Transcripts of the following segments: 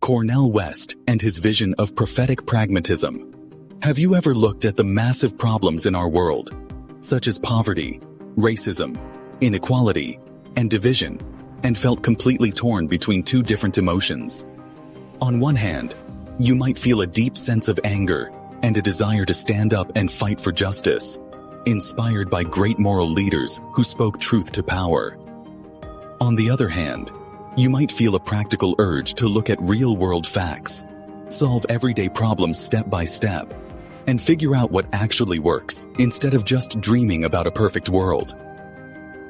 Cornel West and his vision of prophetic pragmatism. Have you ever looked at the massive problems in our world, such as poverty, racism, inequality, and division, and felt completely torn between two different emotions? On one hand, you might feel a deep sense of anger and a desire to stand up and fight for justice, inspired by great moral leaders who spoke truth to power. On the other hand, you might feel a practical urge to look at real-world facts, solve everyday problems step by step, and figure out what actually works instead of just dreaming about a perfect world.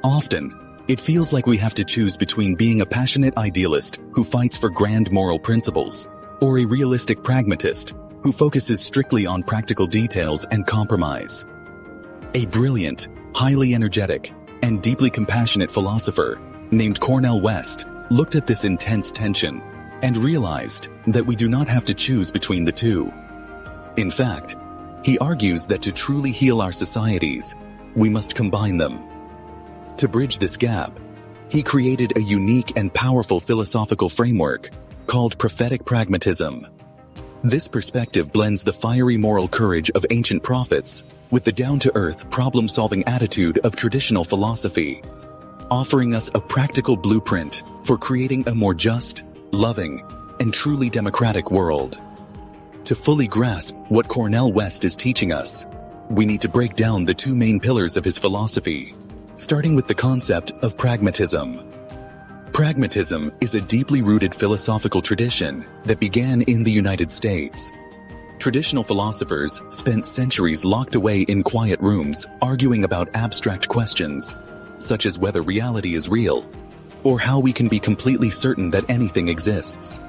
Often, it feels like we have to choose between being a passionate idealist who fights for grand moral principles or a realistic pragmatist who focuses strictly on practical details and compromise. A brilliant, highly energetic, and deeply compassionate philosopher named Cornel West looked at this intense tension and realized that we do not have to choose between the two. In fact, he argues that to truly heal our societies, we must combine them. To bridge this gap, he created a unique and powerful philosophical framework called Prophetic Pragmatism. This perspective blends the fiery moral courage of ancient prophets with the down-to-earth, problem-solving attitude of traditional philosophy, offering us a practical blueprint for creating a more just, loving, and truly democratic world. To fully grasp what Cornel West is teaching us, we need to break down the two main pillars of his philosophy, starting with the concept of pragmatism. Pragmatism is a deeply rooted philosophical tradition that began in the United States. Traditional philosophers spent centuries locked away in quiet rooms arguing about abstract questions, such as whether reality is real, or how we can be completely certain that anything exists.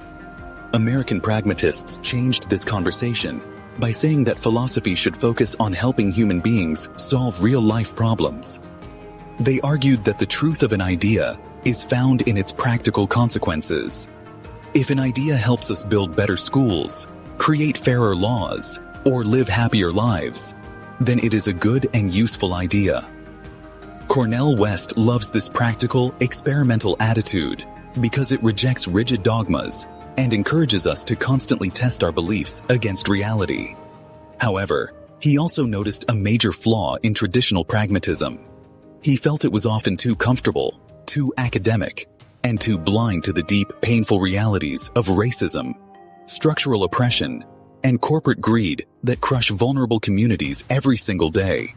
American pragmatists changed this conversation by saying that philosophy should focus on helping human beings solve real-life problems. They argued that the truth of an idea is found in its practical consequences. If an idea helps us build better schools, create fairer laws, or live happier lives, then it is a good and useful idea. Cornel West loves this practical, experimental attitude because it rejects rigid dogmas and encourages us to constantly test our beliefs against reality. However, he also noticed a major flaw in traditional pragmatism. He felt it was often too comfortable, too academic, and too blind to the deep, painful realities of racism, structural oppression, and corporate greed that crush vulnerable communities every single day.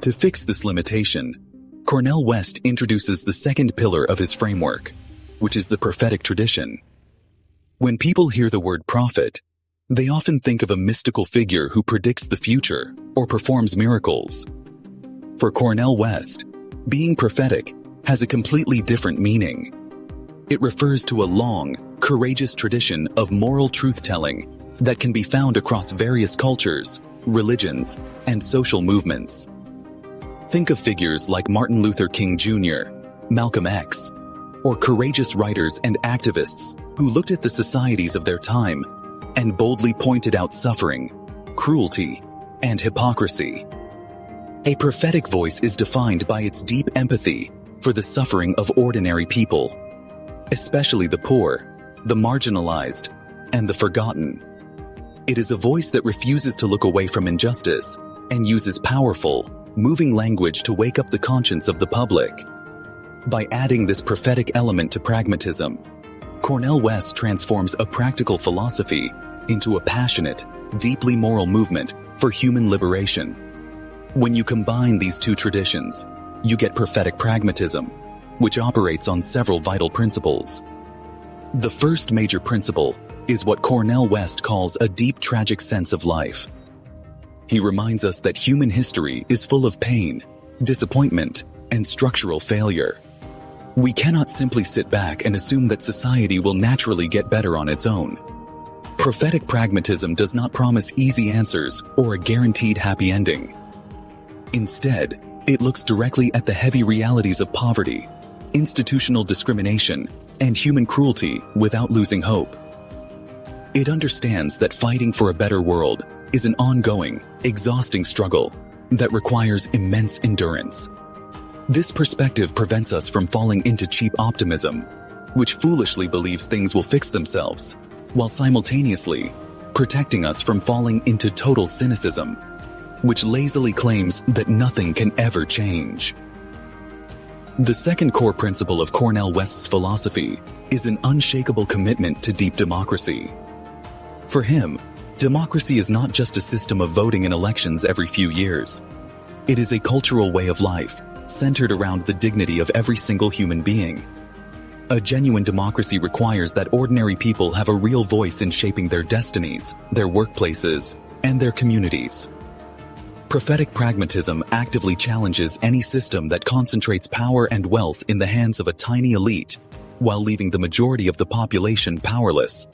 To fix this limitation, Cornel West introduces the second pillar of his framework, which is the prophetic tradition. When people hear the word prophet, they often think of a mystical figure who predicts the future or performs miracles. For Cornel West, being prophetic has a completely different meaning. It refers to a long, courageous tradition of moral truth-telling that can be found across various cultures, religions, and social movements. Think of figures like Martin Luther King Jr., Malcolm X, or courageous writers and activists who looked at the societies of their time and boldly pointed out suffering, cruelty, and hypocrisy. A prophetic voice is defined by its deep empathy for the suffering of ordinary people, especially the poor, the marginalized, and the forgotten. It is a voice that refuses to look away from injustice and uses powerful, moving language to wake up the conscience of the public. By adding this prophetic element to pragmatism, Cornel West transforms a practical philosophy into a passionate, deeply moral movement for human liberation. When you combine these two traditions, you get prophetic pragmatism, which operates on several vital principles. The first major principle is what Cornel West calls a deep tragic sense of life. He reminds us that human history is full of pain, disappointment, and structural failure. We cannot simply sit back and assume that society will naturally get better on its own. Prophetic pragmatism does not promise easy answers or a guaranteed happy ending. Instead, it looks directly at the heavy realities of poverty, institutional discrimination, and human cruelty without losing hope. It understands that fighting for a better world is an ongoing, exhausting struggle that requires immense endurance. This perspective prevents us from falling into cheap optimism which foolishly believes things will fix themselves, while simultaneously protecting us from falling into total cynicism, which lazily claims that nothing can ever change. The second core principle of Cornel West's philosophy is an unshakable commitment to deep democracy. For him, democracy is not just a system of voting in elections every few years. It is a cultural way of life centered around the dignity of every single human being. A genuine democracy requires that ordinary people have a real voice in shaping their destinies, their workplaces, and their communities. Prophetic pragmatism actively challenges any system that concentrates power and wealth in the hands of a tiny elite while leaving the majority of the population powerless.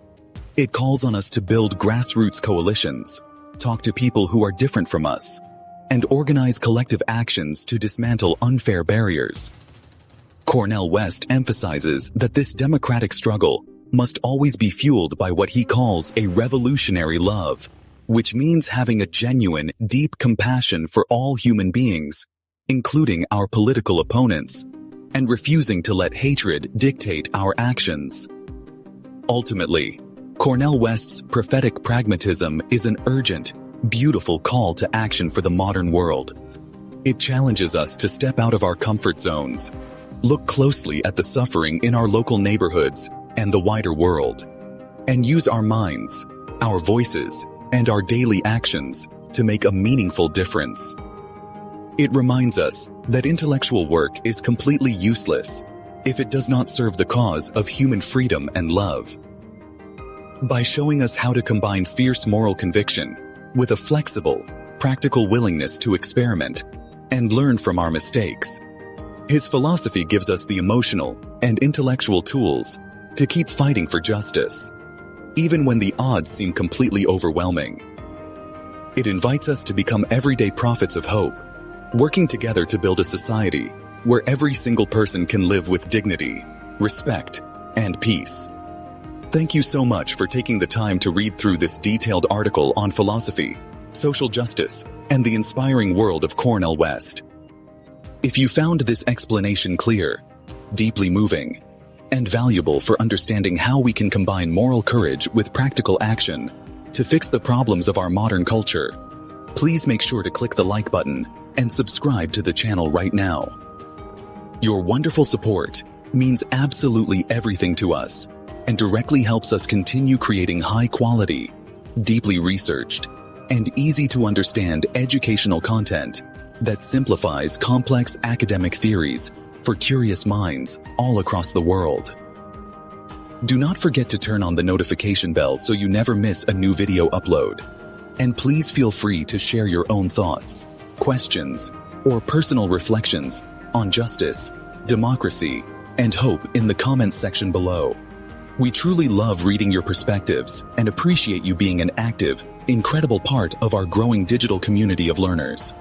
It calls on us to build grassroots coalitions, talk to people who are different from us, and organize collective actions to dismantle unfair barriers. Cornel West emphasizes that this democratic struggle must always be fueled by what he calls a revolutionary love, which means having a genuine, deep compassion for all human beings, including our political opponents, and refusing to let hatred dictate our actions. Ultimately, Cornel West's prophetic pragmatism is an urgent, beautiful call to action for the modern world. It challenges us to step out of our comfort zones, look closely at the suffering in our local neighborhoods and the wider world, and use our minds, our voices, and our daily actions to make a meaningful difference. It reminds us that intellectual work is completely useless if it does not serve the cause of human freedom and love. By showing us how to combine fierce moral conviction with a flexible, practical willingness to experiment and learn from our mistakes, his philosophy gives us the emotional and intellectual tools to keep fighting for justice, even when the odds seem completely overwhelming. It invites us to become everyday prophets of hope, working together to build a society where every single person can live with dignity, respect, and peace. Thank you so much for taking the time to read through this detailed article on philosophy, social justice, and the inspiring world of Cornel West. If you found this explanation clear, deeply moving, and valuable for understanding how we can combine moral courage with practical action to fix the problems of our modern culture, please make sure to click the like button and subscribe to the channel right now. Your wonderful support means absolutely everything to us and directly helps us continue creating high-quality, deeply researched, and easy-to-understand educational content that simplifies complex academic theories for curious minds all across the world. Do not forget to turn on the notification bell so you never miss a new video upload. And please feel free to share your own thoughts, questions, or personal reflections on justice, democracy, and hope in the comments section below. We truly love reading your perspectives and appreciate you being an active, incredible part of our growing digital community of learners.